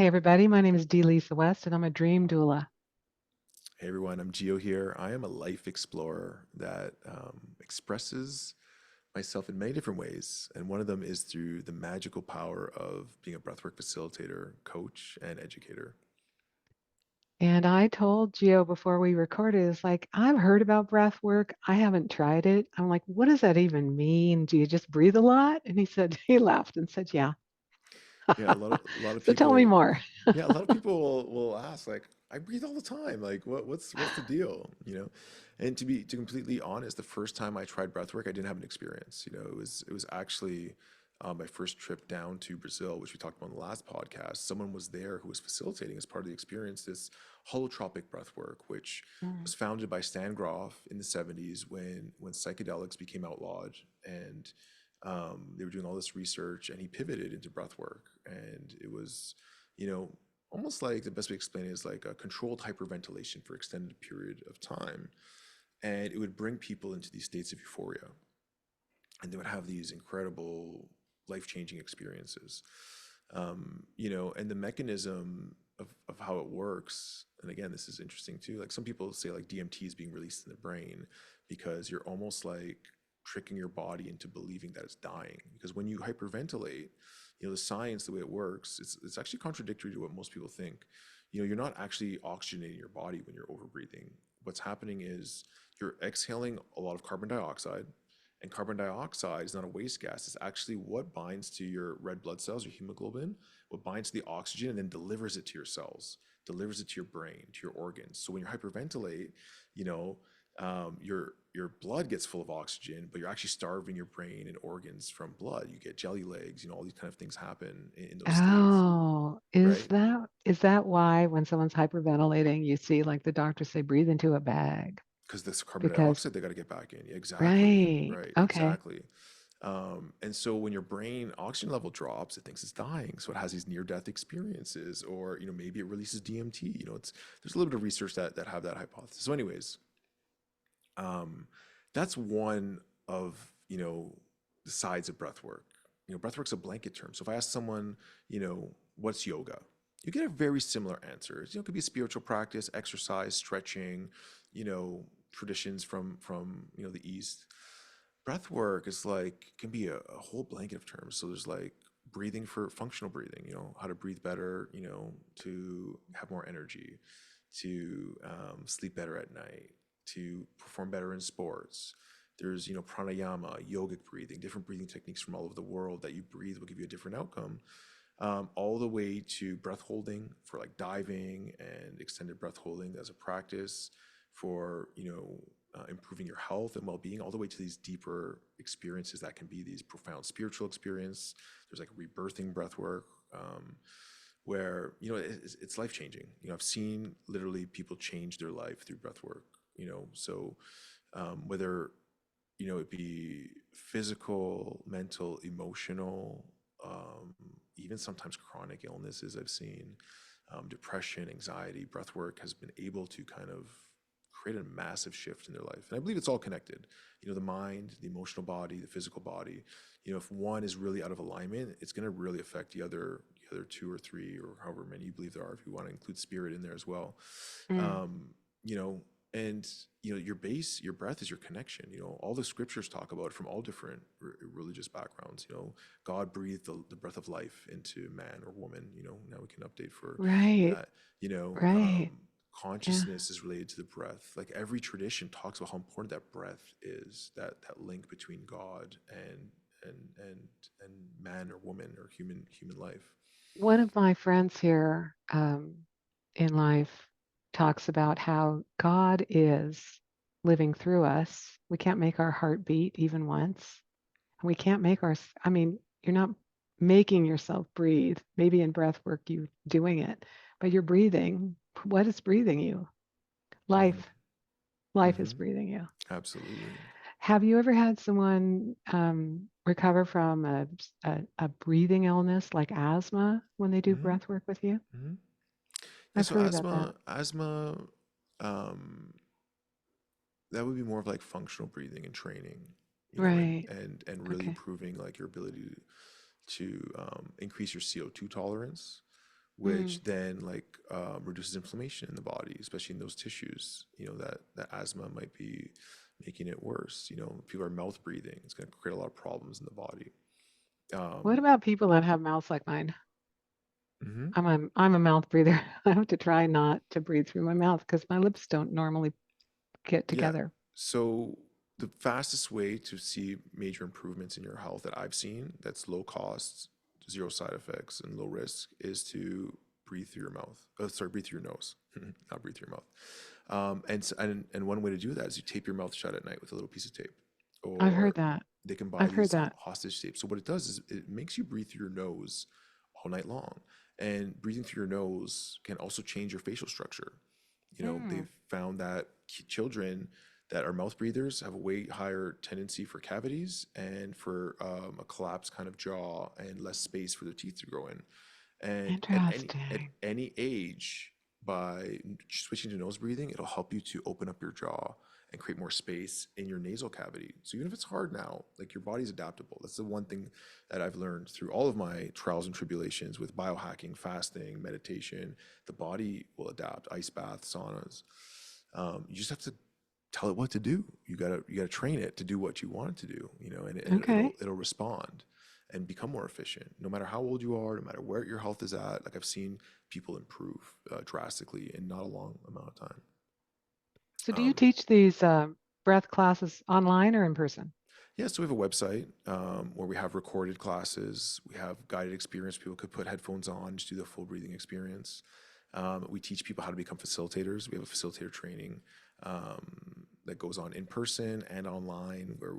Hey everybody, my name is Dee Lisa West and I'm a dream doula. Hey everyone, I'm Gio here. I am a life explorer that expresses myself in many different ways. And one of them is through the magical power of being a breathwork facilitator, coach, and educator. And I told Gio before we recorded, it's like, I've heard about breath work. I haven't tried it. I'm like, what does that even mean? Do you just breathe a lot? And he said, he laughed and said, yeah. Yeah, a lot of So tell me people, more. yeah, a lot of people will ask, like, I breathe all the time. Like, what's the deal? And to completely honest, the first time I tried breathwork, I didn't have an experience. It was actually my first trip down to Brazil, which we talked about in the last podcast. Someone was there who was facilitating as part of the experience this holotropic breathwork, which Mm. was founded by Stan Groff in the 70s when psychedelics became outlawed and they were doing all this research, and he pivoted into breath work. And it was, you know, almost like the best way to explain it is like a controlled hyperventilation for extended period of time. And it would bring people into these states of euphoria, and they would have these incredible life-changing experiences. And the mechanism of how it works, and again, this is interesting too. Like some people say like DMT is being released in the brain because you're almost like tricking your body into believing that it's dying. Because when you hyperventilate, the science, the way it works, it's actually contradictory to what most people think. You're not actually oxygenating your body when you're overbreathing. What's happening is you're exhaling a lot of carbon dioxide, and carbon dioxide is not a waste gas. It's actually what binds to your red blood cells, your hemoglobin, what binds to the oxygen and then delivers it to your cells, delivers it to your brain, to your organs. So when you hyperventilate, you know, your blood gets full of oxygen, but you're actually starving your brain and organs from blood. You get jelly legs, all these kind of things happen in those states, Oh, is right? that why when someone's hyperventilating, you see like the doctors say breathe into a bag? Because this carbon Because dioxide they got to get back in. Yeah, exactly, right. right, Okay. exactly. And so when your brain oxygen level drops, it thinks it's dying. So it has these near-death experiences, or maybe it releases DMT. There's a little bit of research that have that hypothesis. So, anyways, um, that's one of the sides of breath work. Breath work's a blanket term. So if I ask someone, what's yoga, you get a very similar answer. It could be a spiritual practice, exercise, stretching, traditions from the East. Breath work is like can be a whole blanket of terms. So there's like breathing for functional breathing, how to breathe better, to have more energy, to sleep better at night, to perform better in sports. There's pranayama, yogic breathing, different breathing techniques from all over the world that you breathe will give you a different outcome. All the way to breath holding for like diving and extended breath holding as a practice for improving your health and well-being, all the way to these deeper experiences that can be these profound spiritual experience. There's like rebirthing breath work, where it's life changing. I've seen literally people change their life through breath work. So whether it be physical, mental, emotional, even sometimes chronic illnesses I've seen, depression, anxiety, breath work has been able to kind of create a massive shift in their life. And I believe it's all connected. The mind, the emotional body, the physical body. If one is really out of alignment, it's going to really affect the other two or three or however many you believe there are, if you want to include spirit in there as well. Mm. Um, you know, and your base, your breath is your connection. All the scriptures talk about it from all different religious backgrounds. God breathed the breath of life into man or woman. Now we can update for Right. that. you know Right. um Yeah. Consciousness is related to the breath. Like every tradition talks about how important that breath is, that link between God and man or woman or human life. One of my friends here in life talks about how God is living through us. We can't make our heart beat even once. We can't make I mean, you're not making yourself breathe. Maybe in breath work, you doing it, but you're breathing. What is breathing you? Hmm. Life. Life is Hmm. breathing you. Absolutely. Have you ever had someone recover from a breathing illness like asthma when they do Hmm. breath work with you? Hmm. Yeah, I've so heard about that. asthma, um, that would be more of like functional breathing and training, and Right. and really Okay. improving like your ability to increase your CO2 tolerance, Mm. which then reduces inflammation in the body, especially in those tissues. That asthma might be making it worse. People are mouth breathing. It's going to create a lot of problems in the body. What Um, about people that have mouths like mine? mhm. I'm a mouth breather. I have to try not to breathe through my mouth because my lips don't normally get Yeah. together. So the fastest way to see major improvements in your health that I've seen that's low cost, zero side effects, and low risk is to breathe through your mouth. Oh, sorry, breathe through your nose, not breathe through your mouth. And one way to do that is you tape your mouth shut at night with a little piece of tape, I've heard or that. they can buy I've heard these that. hostage tapes. So what it does is it makes you breathe through your nose all night long. And breathing through your nose can also change your facial structure. Mm, They've found that children that are mouth breathers have a way higher tendency for cavities and for a collapsed kind of jaw and less space for their teeth to grow in. And at interesting. any age, by switching to nose breathing, it'll help you to open up your jaw and create more space in your nasal cavity. So even if it's hard now, like your body's adaptable. That's the one thing that I've learned through all of my trials and tribulations with biohacking, fasting, meditation. The body will adapt. Ice baths, saunas. You just have to tell it what to do. You gotta train it to do what you want it to do. And it'll Okay. it'll respond and become more efficient. No matter how old you are, no matter where your health is at. Like I've seen people improve drastically in not a long amount of time. So do you Um, teach these breath classes online or in person? yeah, so we have a website where we have recorded classes. We have guided experience. People could put headphones on, just do the full breathing experience. We teach people how to become facilitators. We have a facilitator training that goes on in person and online, where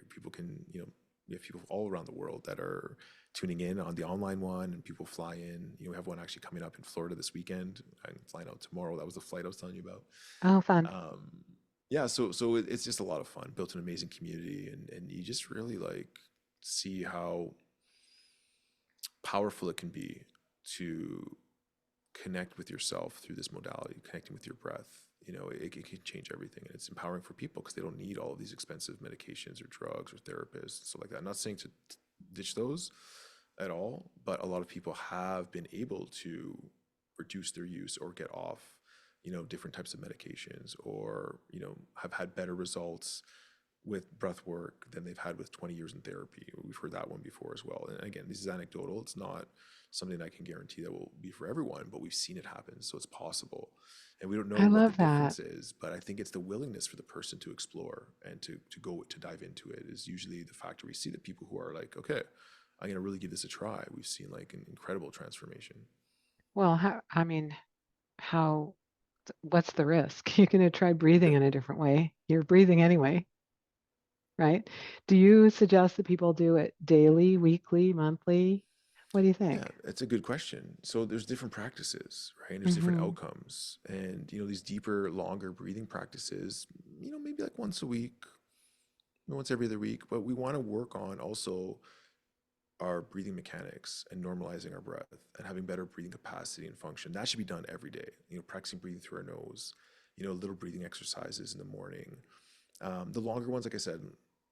people can, we have people all around the world that are tuning in on the online one, and people fly in. We have one actually coming up in Florida this weekend. I'm flying out tomorrow. That was the flight I was telling you about. Oh, fun. Um, yeah, so it's just a lot of fun. Built an amazing community, and you just really see how powerful it can be to connect with yourself through this modality, connecting with your breath. It can change everything, and it's empowering for people because they don't need all of these expensive medications or drugs or therapists, stuff like that. I'm not saying to ditch those at all, but a lot of people have been able to reduce their use or get off, different types of medications, or have had better results with breath work than they've had with 20 years in therapy. We've heard that one before as well. And again, this is anecdotal. It's not something I can guarantee that will be for everyone, but we've seen it happen. So it's possible. And we don't know I what the love that. difference is, but I think it's the willingness for the person to explore and to go to dive into it is usually the factor. We see that people who are like, okay, I'm going to really give this a try. We've seen like an incredible transformation. Well, how, what's the risk? You're going to try breathing Yeah. in a different way. You're breathing anyway, right? Do you suggest that people do it daily, weekly, monthly? What do you Yeah, think? that's a good question. So there's different practices, right? And there's different Mm-hmm. outcomes. And these deeper, longer breathing practices, maybe like once a week, once every other week, but we want to work on also our breathing mechanics and normalizing our breath and having better breathing capacity and function. That should be done every day. Practicing breathing through our nose, little breathing exercises in the morning. The longer ones, like I said,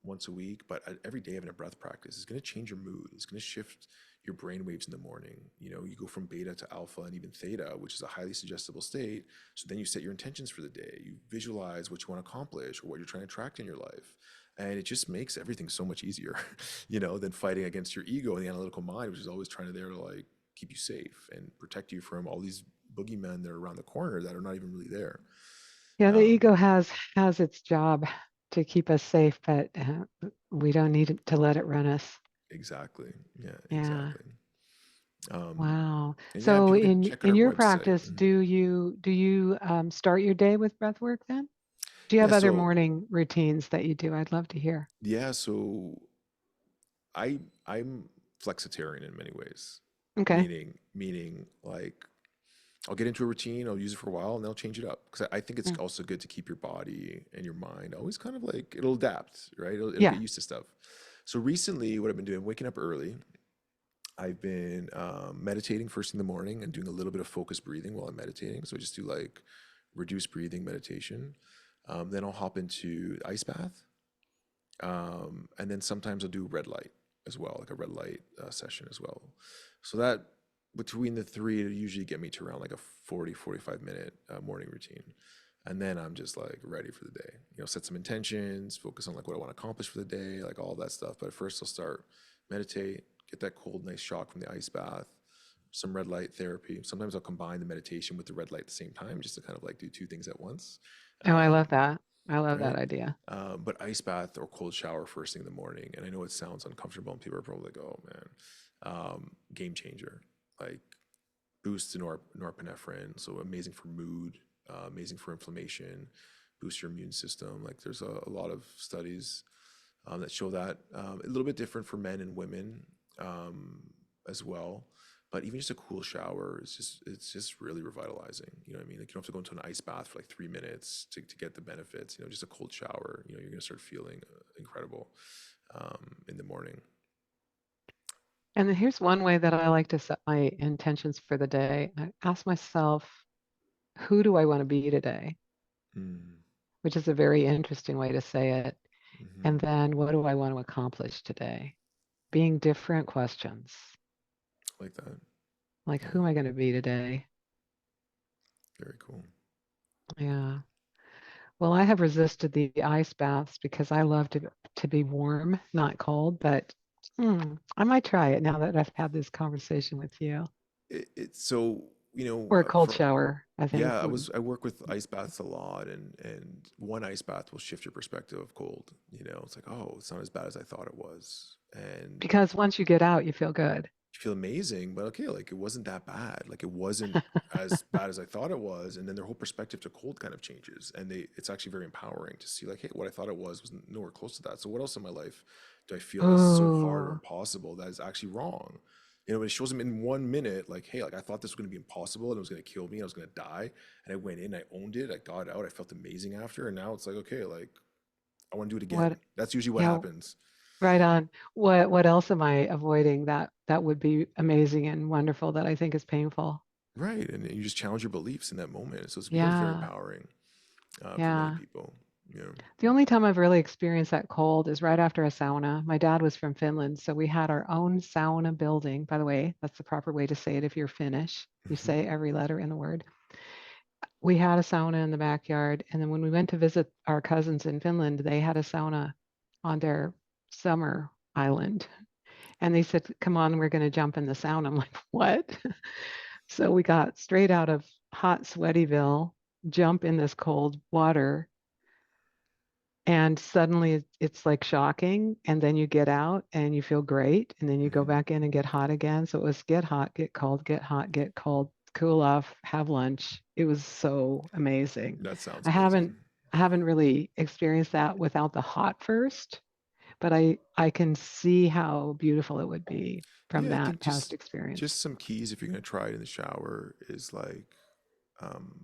once a week, but every day having a breath practice is going to change your mood. It's going to shift your brain waves in the morning. You go from beta to alpha and even theta, which is a highly suggestible state. So then you set your intentions for the day. You visualize what you want to accomplish or what you're trying to attract in your life. And it just makes everything so much easier, than fighting against your ego and the analytical mind, which is always trying to there to keep you safe and protect you from all these boogeymen that are around the corner that are not even really there. Yeah, the Um, ego has its job to keep us safe, but we don't need to let it run us. exactly. Yeah, Yeah. exactly. Um, Wow. and yeah, So people can in check out in our your website. practice, Mhm. do you start your day with breath work then? Do you Yeah, have other so morning routines that you do? I'd love to hear. yeah, so I'm flexitarian in many ways, Okay. meaning like I'll get into a routine, I'll use it for a while, and they'll change it up because I think it's Mm. also good to keep your body and your mind always kind of like it'll adapt, right? It'll get Yeah. used to stuff. So recently, what I've been doing, waking up early. I've been meditating first in the morning and doing a little bit of focused breathing while I'm meditating. So I just do like reduced breathing meditation. Then I'll hop into ice bath. And then sometimes I'll do red light as well, like a red light session as well. So that between the three, it usually get me to around like a 40, 45 minute morning routine. And then I'm just like ready for the day. Set some intentions, focus on like what I want to accomplish for the day, like all that stuff. But first, I'll start meditate, get that cold, nice shock from the ice bath, some red light therapy. Sometimes I'll combine the meditation with the red light at the same time, just to kind of like do two things at once. Oh, I love Um, that. I love that right? idea. But ice bath or cold shower first thing in the morning, and I know it sounds uncomfortable, and people are probably like, "Oh man," game changer. Like boosts the norepinephrine, so amazing for mood, amazing for inflammation, boosts your immune system. Like there's a lot of studies that show that a little bit different for men and women um, as well. But even just a cool shower is just really revitalizing. You know what I mean? Like you don't have to go into an ice bath for like 3 minutes to get the benefits. Just a cold shower. You're gonna start feeling incredible in the morning. And then here's one way that I like to set my intentions for the day. I ask myself, who do I want to be today? Mm, Which is a very interesting way to say it. And hmm. then what do I want to accomplish today? Being different questions. Like that. Like, Yeah, who am I going to be today? very cool. Yeah. Well, I have resisted the ice baths because I love to be warm, not cold, but I might try it now that I've had this conversation with you. So Or a cold for shower, I yeah, think would. I work with ice baths a lot, and one ice bath will shift your perspective of cold. It's like, oh, it's not as bad as I thought it was, and Because once you get out, you feel good. you feel amazing. But okay, like it wasn't that bad. Like it wasn't as bad as I thought it was, and then their whole perspective to cold kind of changes, and it's actually very empowering to see like, hey, what I thought it was nowhere close to that. So what else in my life do I feel is so hard or Oh, impossible that is actually wrong? It shows them in 1 minute, like, hey, like I thought this was going to be impossible and it was going to kill me, I was going to die, and I went in, I owned it, I got out, I felt amazing after, and now it's like, okay, like I want to do it again. what? That's usually what Yeah, happens. right on. What else am I avoiding that would be amazing and wonderful that I think is painful? Right. And you just challenge your beliefs in that moment. So it becomes very Yeah, empowering for many yeah. people. Yeah. The only time I've really experienced that cold is right after a sauna. My dad was from Finland, so we had our own sauna building. By the way, that's the proper way to say it if you're Finnish. You say every letter in the word. We had a sauna in the backyard, and then when we went to visit our cousins in Finland, they had a sauna on their summer island. And they said, "Come on, we're going to jump in the sauna." I'm like, "What?" So we got straight out of hot Sweatyville, jump in this cold water, and suddenly it's like shocking. And then you get out and you feel great. And then you go Hmm. back in and get hot again. So it was get hot, get cold, get hot, get cold, cool off, have lunch. It was so amazing. That sounds I haven't amazing. I haven't really experienced that without the hot first, but I can see how beautiful it would be from Yeah, I that think past just experience. some keys if you're gonna try it in the shower is like um,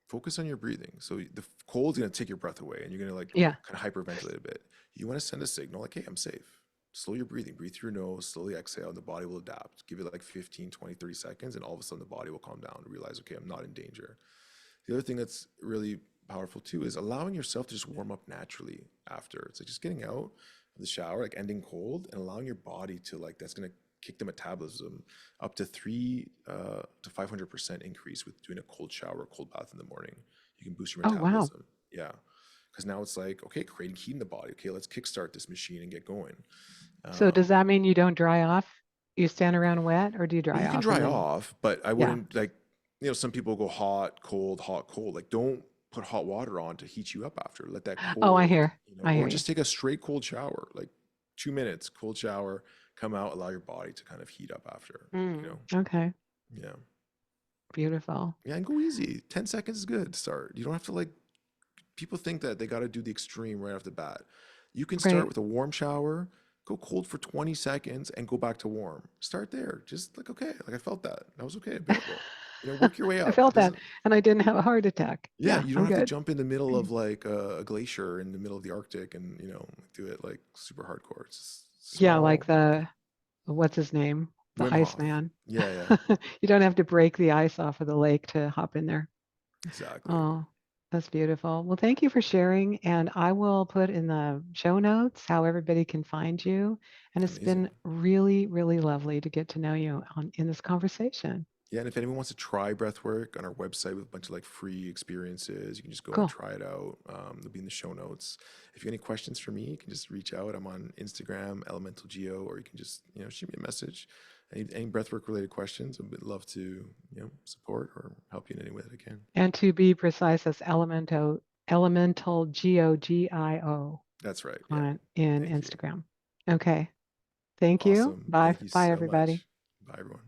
focus on your breathing. So the cold's gonna take your breath away, and you're gonna like Yeah. kind of hyperventilate a bit. You want to send a signal like, hey, I'm safe. Slow your breathing. Breathe through your nose, slowly exhale, and the body will adapt. Give it like 15, 20, 30 seconds, and all of a sudden the body will calm down and realize, okay, I'm not in danger. The other thing that's really powerful too is allowing yourself to just warm up naturally after. It's like just getting out of the shower, like ending cold, and allowing your body to like that's gonna kick the metabolism up to 3 to 500% increase with doing a cold shower, cold bath in the morning. You can boost your Oh, wow. metabolism. Yeah. Because now it's like, okay, creating heat in the body. Okay, let's kickstart this machine and get going. So does Um, that mean you don't dry off? You stand around wet or do you dry you can off and dry then, off, but I yeah. wouldn't like, some people go hot, cold, hot, cold. Like, don't put hot water on to heat you up after. Let that Oh, cold, I or hear you. just take a straight cold shower, like 2 minutes, cold shower, come out, allow your body to kind of heat up after, Okay. yeah. Beautiful. Yeah, and go easy. 10 seconds is good to start. You don't have to like, people think that they got to do the extreme right off the bat. You can start Right. with a warm shower, go cold for 20 seconds, and go back to warm. Start there. Just like, okay, like I felt that. That was okay, bearable. Work your way I up. It felt that doesn't, and I didn't have a heart attack. yeah, Yeah, you don't I'm have to good. jump in the middle of like a glacier in the middle of the Arctic and, do it like super hardcore. It's Yeah, like small. what's his name? The Wim Hof. Iceman. Yeah, yeah, You don't have to break the ice off of the lake to hop in there. exactly. Oh, That's beautiful. Well, thank you for sharing. And I will put in the show notes how everybody can find you. And it's Amazing. been really, really lovely to get to know you in this conversation. Yeah, and if anyone wants to try breathwork on our website with a bunch of like free experiences, you can just go and Cool. try it out. They'll be in the show notes. If you have any questions for me, you can just reach out. I'm on Instagram, Elemental Geo, or you can just shoot me a message. Any breathwork related questions, I'd love to support or help you in any way that I can. And to be precise, that's Elemental GOGIO That's right. Yeah. on in Thank you. Instagram. Okay. Thank you. Awesome. Bye. Thank you Bye, so everybody. much. Bye, everyone.